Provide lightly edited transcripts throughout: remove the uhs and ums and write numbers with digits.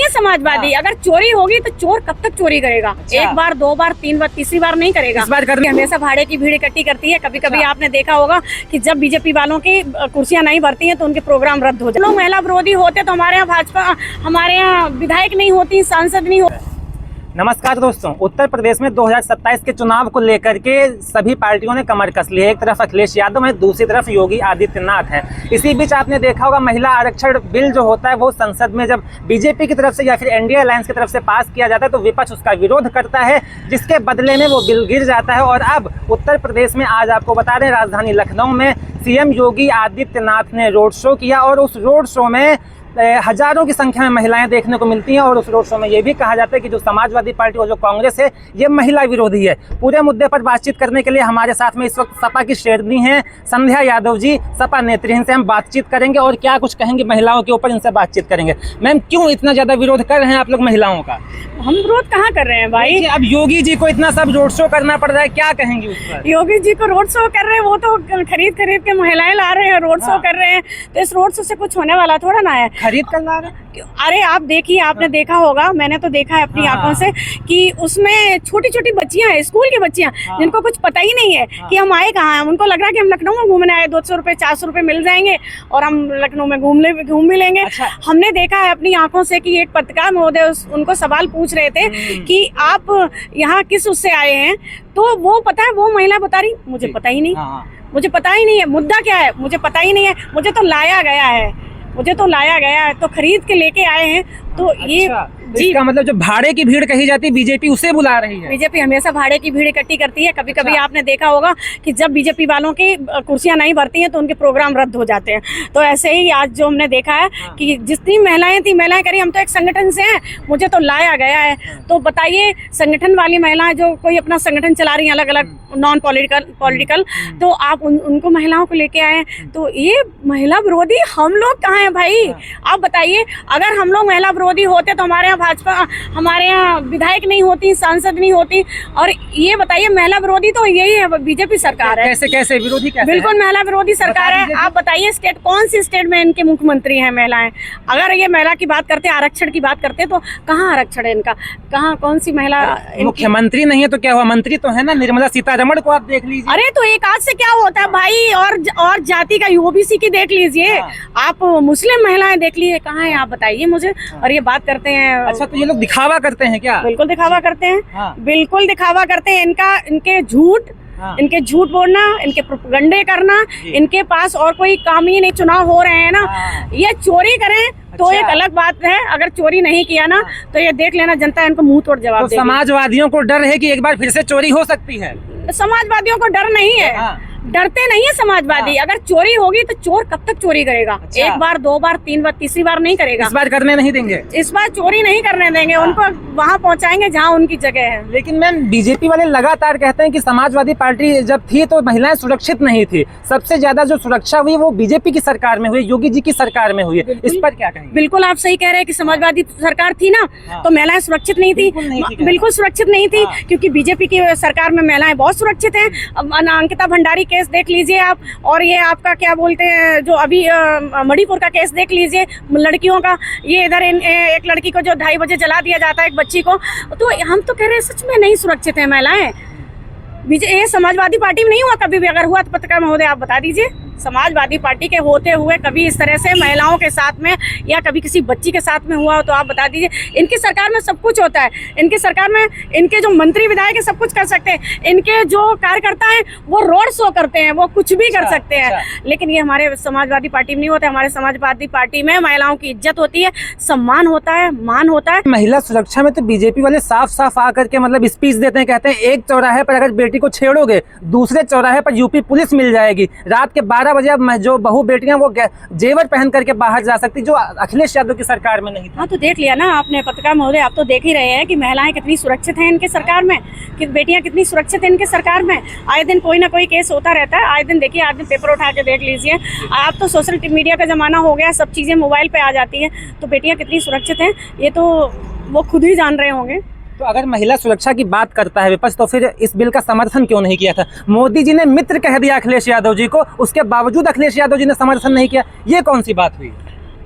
है समाजवादी। अगर चोरी होगी तो चोर कब तक चोरी करेगा? एक बार, दो बार, तीन बार, तीसरी बार नहीं करेगा। इस बार करने हमेशा भाड़े की भीड़ इकट्ठी करती है। कभी कभी आपने देखा होगा कि जब बीजेपी वालों की कुर्सियां नहीं भरती हैं तो उनके प्रोग्राम रद्द हो जाते। लोग महिला विरोधी होते तो हमारे यहाँ भाजपा, हमारे यहाँ विधायक नहीं होती, सांसद नहीं होती। नमस्कार दोस्तों, उत्तर प्रदेश में 2027 के चुनाव को लेकर के सभी पार्टियों ने कमर कस ली है। एक तरफ अखिलेश यादव है, दूसरी तरफ योगी आदित्यनाथ है। इसी बीच आपने देखा होगा महिला आरक्षण बिल जो होता है वो संसद में जब बीजेपी की तरफ से या फिर एनडीए अलायंस की तरफ से पास किया जाता है तो विपक्ष उसका विरोध करता है, जिसके बदले में वो बिल गिर जाता है। और अब उत्तर प्रदेश में आज आपको बता दें, राजधानी लखनऊ में सीएम योगी आदित्यनाथ ने रोड शो किया और उस रोड शो में हजारों की संख्या में महिलाएं देखने को मिलती हैं। और उस रोड शो में ये भी कहा जाता है कि जो समाजवादी पार्टी और जो कांग्रेस है ये महिला विरोधी है। पूरे मुद्दे पर बातचीत करने के लिए हमारे साथ में इस वक्त सपा की शेरनी हैं संध्या यादव जी, सपा नेत्री। इनसे हम बातचीत करेंगे और क्या कुछ कहेंगे महिलाओं के ऊपर, इनसे बातचीत करेंगे। मैम, क्यों इतना ज्यादा विरोध कर रहे हैं आप लोग महिलाओं का? हम विरोध कहाँ कर रहे हैं भाई? अब योगी जी को इतना सब रोड शो करना पड़ रहा है, क्या कहेंगे उस पर? योगी जी को रोड शो कर रहे हैं, वो तो खरीद खरीद के महिलाएं ला रहे हैं, रोड शो कर रहे हैं। तो इस रोड शो से कुछ होने वाला थोड़ा ना है। खरीद कर ला रहे हैं? अरे आप देखिए, आपने देखा होगा, मैंने तो देखा है अपनी आंखों से कि उसमें छोटी छोटी बच्चियां हैं, स्कूल की बच्चियां, जिनको कुछ पता ही नहीं है कि हम आए कहाँ हैं। उनको लग रहा है कि हम लखनऊ में घूमने आए, 200 रुपए 400 रुपए मिल जाएंगे और हम लखनऊ में घूम भी लेंगे। अच्छा। हमने देखा है अपनी आंखों से कि एक पत्रकार महोदय उनको सवाल पूछ रहे थे कि आप यहाँ किस उससे आए हैं, तो वो पता है, वो महिला बता रही मुझे पता ही नहीं, मुझे पता ही नहीं है, मुद्दा क्या है मुझे पता ही नहीं है, मुझे तो लाया गया है, मुझे तो लाया गया है, तो खरीद के लेके आए हैं। तो ये जी, इसका मतलब जो भाड़े की भीड़ कही जाती है बीजेपी उसे बुला रही है। बीजेपी हमेशा भाड़े की भीड़ इकट्ठी करती है। कभी कभी आपने देखा होगा कि जब बीजेपी वालों की कुर्सियां नहीं भरती हैं तो उनके प्रोग्राम रद्द हो जाते हैं। तो ऐसे ही आज जो हमने देखा है कि जितनी महिलाएं थी, महिलाएं करी हम तो एक संगठन से हैं, मुझे तो लाया गया है। तो बताइए, संगठन वाली महिलाएं जो कोई अपना संगठन चला रही हैं, अलग अलग नॉन पॉलिटिकल, तो आप उनको महिलाओं को लेके आए, तो ये महिला विरोधी हम लोग कहाँ हैं भाई? आप बताइए, अगर हम लोग महिला विरोधी होते तो हमारे यहाँ भाजपा, हमारे यहाँ विधायक नहीं होती, सांसद नहीं होती। और ये बताइए, महिला विरोधी तो यही है, बीजेपी सरकार है। कैसे कैसे विरोधी? कैसे? बिल्कुल महिला विरोधी सरकार है। आप बताइए, स्टेट कौन सी स्टेट में इनके मुख्यमंत्री हैं महिलाएं? अगर ये महिला की बात करते, आरक्षण की बात करते, तो कहाँ आरक्षण है इनका? कहाँ, कौन सी महिला? मुख्यमंत्री नहीं है तो क्या हुआ, मंत्री तो है ना, निर्मला सीतारमण को आप देख लीजिए। अरे तो एक आध से क्या होता है भाई? और जाति का ओबीसी की देख लीजिए, आप मुस्लिम महिलाएं देख लीजिए, कहाँ है आप बताइए मुझे। और ये बात करते हैं। अच्छा, तो ये लोग दिखावा करते हैं क्या? बिल्कुल दिखावा करते हैं, बिल्कुल दिखावा करते हैं। इनके झूठ बोलना, इनके प्रोपेगेंडे करना, इनके पास और कोई काम ही नहीं। चुनाव हो रहे हैं ना, ये चोरी करें तो एक अलग बात है, अगर चोरी नहीं किया ना तो ये देख लेना जनता इनको मुंह तोड़ जवाब देगी। समाजवादियों को डर है कि एक बार फिर से चोरी हो सकती है? समाजवादियों को डर नहीं है, डरते नहीं है समाजवादी। अगर चोरी होगी तो चोर कब तक चोरी करेगा? एक बार, दो बार, तीन बार, तीसरी बार नहीं करेगा। इस बार करने नहीं देंगे, इस बार चोरी नहीं करने देंगे, उनको वहाँ पहुँचाएंगे जहाँ उनकी जगह है। लेकिन मैम, बीजेपी वाले लगातार कहते हैं कि समाजवादी पार्टी जब थी तो महिलाएं सुरक्षित नहीं थी। सबसे ज्यादा जो सुरक्षा हुई वो बीजेपी की सरकार में हुई, योगी जी की सरकार में हुई है। इस पर क्या कहेंगे? बिल्कुल आप सही कह रहे हैं कि समाजवादी सरकार थी ना, तो महिलाएं सुरक्षित नहीं थी, बिल्कुल सुरक्षित नहीं थी, क्योंकि बीजेपी की सरकार में महिलाएं बहुत सुरक्षित हैं। अंकिता भंडारी केस देख लीजिए आप, और ये आपका क्या बोलते हैं, जो अभी मणिपुर का केस देख लीजिए लड़कियों का। ये इधर एक लड़की को जो 2:30 बजे जला दिया जाता है, एक बच्ची को। तो हम तो कह रहे हैं सच में नहीं सुरक्षित है महिलाएं। ये समाजवादी पार्टी में नहीं हुआ कभी भी? अगर हुआ तो पत्रकार महोदय आप बता दीजिए। समाजवादी पार्टी के होते हुए कभी इस तरह से महिलाओं के साथ में या कभी किसी बच्ची के साथ में हुआ हो तो आप बता दीजिए। इनकी सरकार में सब कुछ होता है, इनकी सरकार में इनके जो मंत्री विधायक है सब कुछ कर सकते हैं, इनके जो कार्यकर्ता हैं वो रोड शो करते हैं, वो कुछ भी कर सकते हैं। लेकिन ये हमारे समाजवादी पार्टी में नहीं होता। हमारे समाजवादी पार्टी में महिलाओं की इज्जत होती है, सम्मान होता है, मान होता है। महिला सुरक्षा में तो बीजेपी वाले साफ साफ आकर के मतलब स्पीच देते हैं, कहते हैं एक चौराहे पर अगर बेटी को छेड़ोगे दूसरे चौराहे पर यूपी पुलिस मिल जाएगी। रात के 12 बजे अब जो बहू बेटियां वो जेवर पहन करके बाहर जा सकती, जो अखिलेश यादव की सरकार में नहीं था। हाँ, तो देख लिया ना आपने पत्रकार महोदय, आप तो देख ही रहे हैं कि महिलाएं कितनी सुरक्षित हैं इनके सरकार में, कि बेटियां कितनी सुरक्षित हैं इनके सरकार में। आए दिन कोई ना कोई केस होता रहता है, आए दिन देखिए, आज दिन पेपर उठा के देख लीजिए आप, तो सोशल मीडिया का जमाना हो गया, सब चीजें मोबाइल पे आ जाती है। तो बेटियां कितनी सुरक्षित हैं ये तो वो खुद ही जान रहे होंगे। तो अगर महिला सुरक्षा की बात करता है विपक्ष, तो फिर इस बिल का समर्थन क्यों नहीं किया था? मोदी जी ने मित्र कह दिया अखिलेश यादव जी को, उसके बावजूद अखिलेश यादव जी ने समर्थन नहीं किया, ये कौन सी बात हुई?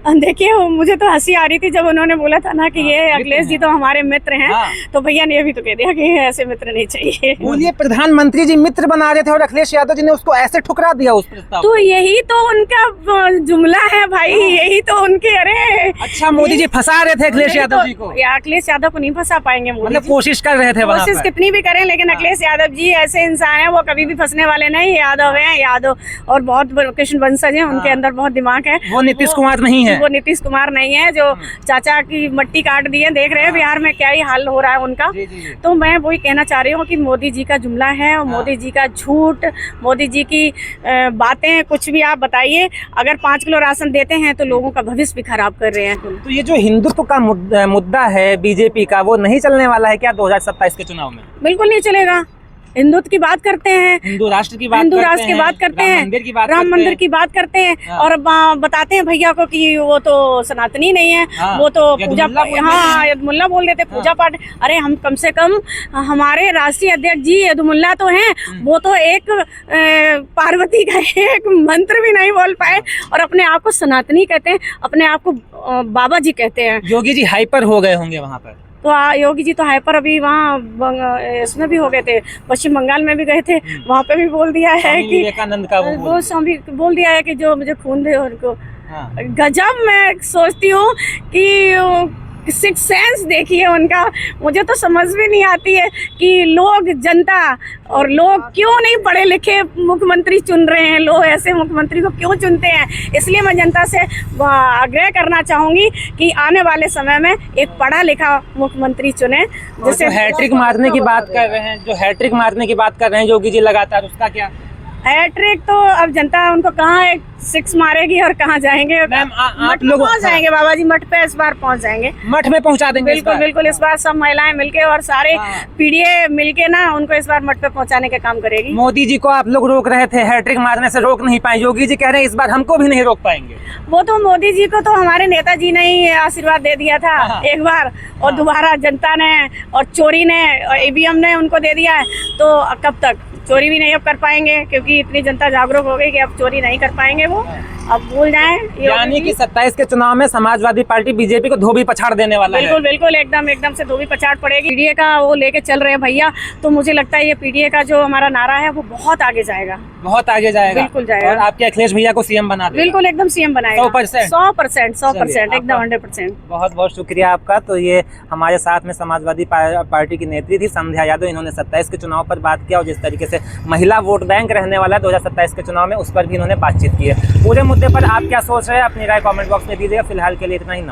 देखिए मुझे तो हंसी आ रही थी जब उन्होंने बोला था ना कि ये अखिलेश जी तो हमारे मित्र हैं। तो भैया ने ये भी तो कह दिया कि ऐसे मित्र नहीं चाहिए। बोलिए, प्रधानमंत्री जी मित्र बना रहे थे और अखिलेश यादव जी ने उसको ऐसे ठुकरा दिया उस प्रस्ताव तो यही तो उनका जुमला है भाई, यही तो उनके। अरे अच्छा, मोदी जी फंसा रहे थे अखिलेश यादव जी को? या अखिलेश यादव को नहीं फंसा पाएंगे मोदी मतलब जी। कोशिश कर रहे थे, कोशिश कितनी भी करें, लेकिन अखिलेश यादव जी ऐसे इंसान है, वो कभी भी फंसने वाले नहीं। यादव है, यादव और बहुत कृष्ण वंशज है, उनके अंदर बहुत दिमाग है। वो नीतीश कुमार नहीं है, वो नीतीश कुमार नहीं है जो चाचा की मट्टी काट दी है। देख रहे हैं बिहार में क्या ही हाल हो रहा है उनका। तो मैं वही कहना चाह रही हूँ कि मोदी जी का जुमला है और मोदी जी का झूठ, मोदी जी की बातें, कुछ भी आप बताइए। अगर 5 किलो राशन देते हैं तो लोगों का भविष्य भी खराब कर रहे हैं। तो ये जो हिंदुत्व का मुद्दा है बीजेपी का, वो नहीं चलने वाला है क्या 2027 के चुनाव में? बिल्कुल नहीं चलेगा। हिंदुत्व की बात करते हैं, हिंदू राष्ट्र की बात करते हैं, राम मंदिर की बात करते हैं और बताते हैं भैया को कि वो तो सनातनी नहीं है। वो तो पूजा, हाँ यदुमुल्ला बोल देते, पूजा पाठ। अरे हम कम से कम हमारे राष्ट्रीय अध्यक्ष जी यदुमुल्ला तो हैं, वो तो एक पार्वती का एक मंत्र भी नहीं बोल पाए और अपने आप को सनातनी कहते हैं, अपने आप को बाबा जी कहते हैं। योगी जी हाइपर हो गए होंगे वहाँ पर। तो योगी जी तो हाइपर अभी वहाँ इसमें भी हो गए थे, पश्चिम बंगाल में भी गए थे, वहाँ पे भी बोल दिया है कि विवेकानंद का वो स्वामी बोल दिया है कि जो मुझे खून दे उनको। गजब। मैं सोचती हूँ कि सिक्स सेंस देखिए उनका। मुझे तो समझ भी नहीं आती है कि लोग, जनता और लोग क्यों नहीं पढ़े लिखे मुख्यमंत्री चुन रहे हैं। लोग ऐसे मुख्यमंत्री को क्यों चुनते हैं? इसलिए मैं जनता से आग्रह करना चाहूंगी कि आने वाले समय में एक पढ़ा लिखा मुख्यमंत्री चुने। जैसे हैट्रिक मारने की बात कर रहे हैं, जो हैट्रिक मारने की बात कर रहे हैं योगी जी लगातार, उसका क्या? हैट्रिक तो अब जनता उनको कहाँ 6 मारेगी और कहाँ जाएंगे? आप लोग पहुँच जाएंगे बाबा जी, मठ पे इस बार पहुँच जाएंगे, मठ में पहुँचा देंगे। बिल्कुल बिल्कुल। इस बार सब महिलाएं मिलके और सारे पीडीए मिलके ना उनको इस बार मठ पे पहुँचाने का काम करेगी। मोदी जी को आप लोग रोक रहे थे, हैट्रिक मारने से रोक नहीं पाए। योगी जी कह रहे हैं इस बार हमको भी नहीं रोक पाएंगे। वो तो मोदी जी को तो हमारे नेताजी ने ही आशीर्वाद दे दिया था एक बार, और दोबारा जनता ने और चोरी ने और ईवीएम ने उनको दे दिया है। तो कब तक चोरी भी नहीं अब कर पाएंगे, क्योंकि इतनी जनता जागरूक हो गई कि अब चोरी नहीं कर पाएंगे वो। अब भूल जाएं। यानी कि 27 के चुनाव में समाजवादी पार्टी बीजेपी को धोबी पछाड़ देने वाला है। बिल्कुल बिल्कुल, एकदम से धोबी पछाड़ पड़ेगी। पीडीए का वो लेके चल रहे हैं भैया, तो मुझे लगता है ये पीडीए का जो हमारा नारा है वो बहुत आगे जाएगा, बहुत आगे जाएगा। बिल्कुल जाएगा। और आपके अखिलेश भैया को सीएम बना देगा। बिल्कुल एकदम सीएम बनाएगा 100%, एकदम 100%। बहुत बहुत शुक्रिया आपका। तो ये हमारे साथ में समाजवादी पार्टी की नेत्री थी संध्या यादव। इन्होंने 27 के चुनाव पर बात किया और जिस तरीके से महिला वोट बैंक रहने वाला है 2027 के चुनाव में, उस पर भी इन्होंने बातचीत की है। पूरे मुद्दे पर आप क्या सोच रहे हैं, अपनी राय कमेंट बॉक्स में दीजिएगा। फिलहाल के लिए इतना ही।